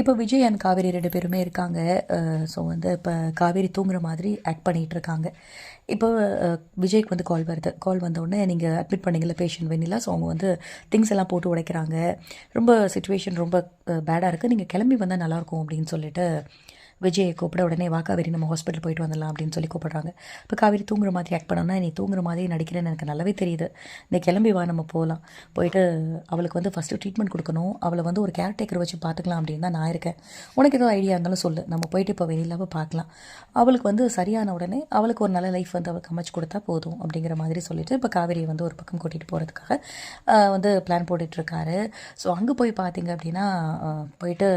இப்போ விஜய் அண்ட் காவேரி 2 பேருமே இருக்காங்க. ஸோ வந்து இப்போ காவேரி தூங்குற மாதிரி ஆக்ட் பண்ணிகிட்டு இருக்காங்க. இப்போ விஜய்க்கு வந்து கால் வருது. கால் வந்தோடனே நீங்கள் அட்மிட் பண்ணீங்கல்ல பேஷண்ட் வெண்ணிலா, ஸோ அவங்க வந்து திங்ஸ் எல்லாம் போட்டு உடைக்கிறாங்க. ரொம்ப சிச்சுவேஷன் ரொம்ப பேடாக இருக்குது, நீங்கள் கிளம்பி வந்தால் நல்லாயிருக்கும் அப்படின்னு சொல்லிட்டு விஜயை கூப்பிட, உடனே வா காவேரி நம்ம ஹாஸ்பிட்டல் போயிட்டு வந்துடலாம் அப்படின்னு சொல்லி கூப்பிட்றாங்க. இப்போ காவேரி தூங்குற மாதிரி ஆக்ட் பண்ணோன்னா, நீ தூங்குற மாதிரி நடிக்கிறேன்னு எனக்கு நல்லாவே தெரியுது, நீ கிளம்பி வா நம்ம போகலாம், போயிட்டு அவளுக்கு வந்து ஃபஸ்ட்டு ட்ரீட்மெண்ட் கொடுக்கணும், அவளை வந்து ஒரு கேர்டேக்கர் வச்சு பார்த்துக்கலாம் அப்படின்னு தான் நான் இருக்கேன். உனக்கு ஏதோ ஐடியா இருந்தாலும் சொல்லு, நம்ம போயிட்டு இப்போ வெளியிலாவை பார்க்கலாம், அவளுக்கு வந்து சரியான உடனே அவளுக்கு ஒரு நல்ல லைஃப் வந்து அவளுக்கு அமைச்சு கொடுத்தா போதும் அப்படிங்கிற மாதிரி சொல்லிட்டு இப்போ காவேரியை வந்து ஒரு பக்கம் கூட்டிகிட்டு போகிறதுக்காக வந்து பிளான் போட்டுட்ருக்காரு. ஸோ அங்கே போய் பார்த்தீங்க அப்படின்னா போயிட்டு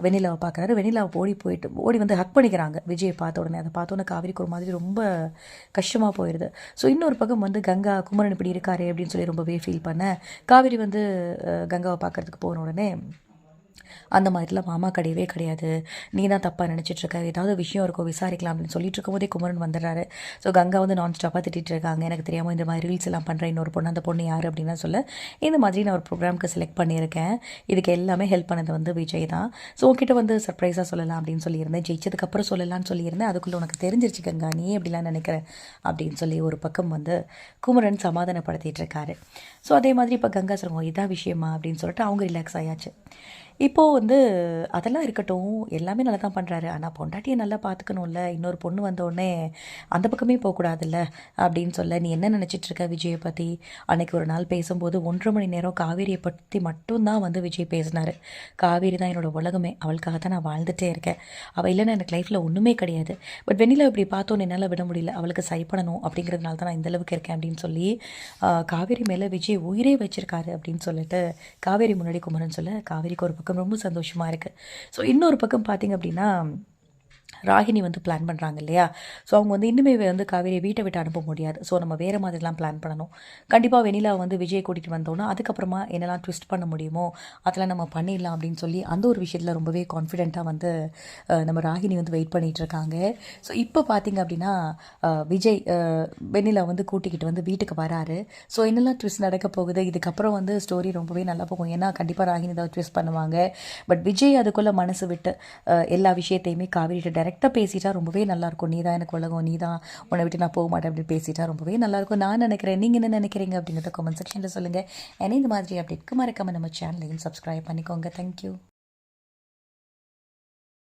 வெண்ணிலாவை பார்க்குறாரு. வெண்ணிலாவை ஓடி வந்து ஹக் பண்ணிக்கிறாங்க விஜயை பார்த்த உடனே. அதை பார்த்தோன்னே காவேரிக்கு ஒரு மாதிரி ரொம்ப கஷ்டமாக போயிடுது. ஸோ இன்னொரு பக்கம் வந்து கங்கா, குமரன் இப்படி இருக்காரு அப்படின்னு சொல்லி ரொம்பவே ஃபீல் பண்ண, காவேரி வந்து கங்காவை பார்க்குறதுக்கு போன உடனே, அந்த மாதிரிலாம் மாமா கிடையவே கிடையாது, நீ தான் தப்பாக நினச்சிட்ருக்க, ஏதாவது விஷயம் இருக்கோ விசாரிக்கலாம் அப்படின்னு சொல்லிட்டு இருக்கும்போதே குமரன் வந்துடுறாரு. ஸோ கங்கா வந்து நான் ஸ்டாப்பாக திட்டிகிட்டு இருக்காங்க, எனக்கு தெரியாமல் இந்த மாதிரி ரீல்ஸ் எல்லாம் பண்ணுறேன் இன்னொரு பொண்ணு, அந்த பொண்ணு யார் அப்படின்னா சொல்ல, இந்த மாதிரி நான் ஒரு ப்ரோக்ராமுக்கு செலக்ட் பண்ணியிருக்கேன், இதுக்கு எல்லாமே ஹெல்ப் பண்ணது வந்து விஜய் தான், ஸோ உங்ககிட்ட வந்து சர்ப்ரைஸாக சொல்லலாம் அப்படின்னு சொல்லியிருந்தேன், ஜெயிச்சதுக்கப்புறம் சொல்லலாம்னு சொல்லியிருந்தேன், அதுக்குள்ளே உனக்கு தெரிஞ்சிருச்சு கங்கா, நீ எப்படிலாம் நினைக்கிறேன் அப்படின்னு சொல்லி ஒரு பக்கம் வந்து குமரன் சமாதானப்படுத்திட்டு இருக்காரு. ஸோ அதே மாதிரி இப்போ கங்கா சொல்லுவோம், இதான் விஷயமா அப்படின்னு சொல்லிட்டு அவங்க ரிலாக்ஸ் ஆயாச்சு. இப்போது வந்து அதெல்லாம் இருக்கட்டும், எல்லாமே நல்லா தான் பண்ணுறாரு, ஆனால் பொண்டாட்டியை நல்லா பார்த்துக்கணும்ல, இன்னொரு பொண்ணு வந்தோடனே அந்த பக்கமே போகக்கூடாதுல்ல அப்படின்னு சொல்ல, நீ என்ன நினச்சிட்ருக்க விஜயை பற்றி, அன்றைக்கி ஒரு நாள் பேசும்போது 1.5 மணி நேரம் காவேரியை பற்றி மட்டும்தான் வந்து விஜய் பேசினார். காவேரி தான் என்னோடய உலகமே, அவளுக்காக தான் நான் வாழ்ந்துகிட்டே இருக்கேன், அவள் இல்லைன்னா எனக்கு லைஃப்பில் ஒன்றுமே கிடையாது, பட் வெண்ணிலா இப்படி பார்த்தோன்னு என்னால் விட முடியல, அவளுக்கு சரி பண்ணணும் அப்படிங்கிறதுனால தான் நான் இந்தளவுக்கு இருக்கேன் அப்படின்னு சொல்லி காவேரி மேலே விஜய் உயிரே வச்சிருக்காரு அப்படின்னு சொல்லிட்டு காவேரி முன்னாடி குமரன் சொல்ல, காவேரிக்கு ஒரு பக்கம் ரொம்ப சந்தோஷமாக இருக்குது. ஸோ இன்னொரு பக்கம் பார்த்திங்க அப்படின்னா ராகினி வந்து பிளான் பண்ணுறாங்க இல்லையா, ஸோ அவங்க வந்து இன்னுமே வந்து காவேரியை வீட்டை விட்டு அனுப்ப முடியாது, ஸோ நம்ம வேறு மாதிரிலாம் பிளான் பண்ணணும், கண்டிப்பாக வெண்ணிலா வந்து விஜய் கூட்டிகிட்டு வந்தோன்னா அதுக்கப்புறமா என்னெல்லாம் ட்விஸ்ட் பண்ண முடியுமோ அதெல்லாம் நம்ம பண்ணிடலாம் அப்படின்னு சொல்லி அந்த ஒரு விஷயத்தில் ரொம்பவே கான்ஃபிடென்ட்டாக வந்து நம்ம ராகினி வந்து வெயிட் பண்ணிகிட்டு இருக்காங்க. ஸோ இப்போ பார்த்திங்க அப்படின்னா விஜய் வெண்ணிலா வந்து கூட்டிக்கிட்டு வந்து வீட்டுக்கு வராரு. ஸோ என்னெல்லாம் ட்விஸ்ட் நடக்க போகுது, இதுக்கப்புறம் வந்து ஸ்டோரி ரொம்பவே நல்லா போகும், ஏன்னா கண்டிப்பாக ராகினி தான் ட்விஸ்ட் பண்ணுவாங்க, பட் விஜய் அதுக்குள்ளே மனசு விட்டு எல்லா விஷயத்தையுமே காவேரிட்ட டைரெக்டாக பேசிட்டா ரொம்பவே நல்லாயிருக்கும், நீ தான் எனக்கு உலகம், நீ தான், உன்னை விட்டு நான் போக மாட்டேன் அப்படின்னு பேசிட்டா ரொம்பவே நல்லாயிருக்கும் நான் நினைக்கிறேன். நீங்கள் என்ன நினைக்கிறீங்க அப்படிங்கிறத கமெண்ட் செக்ஷனில் சொல்லுங்கள். ஏன்னா இந்த மாதிரி அப்டேட்க்கு மறக்காமல் நம்ம சேனலையும் சப்ஸ்கிரைப் பண்ணிக்கோங்க. தேங்க்யூ.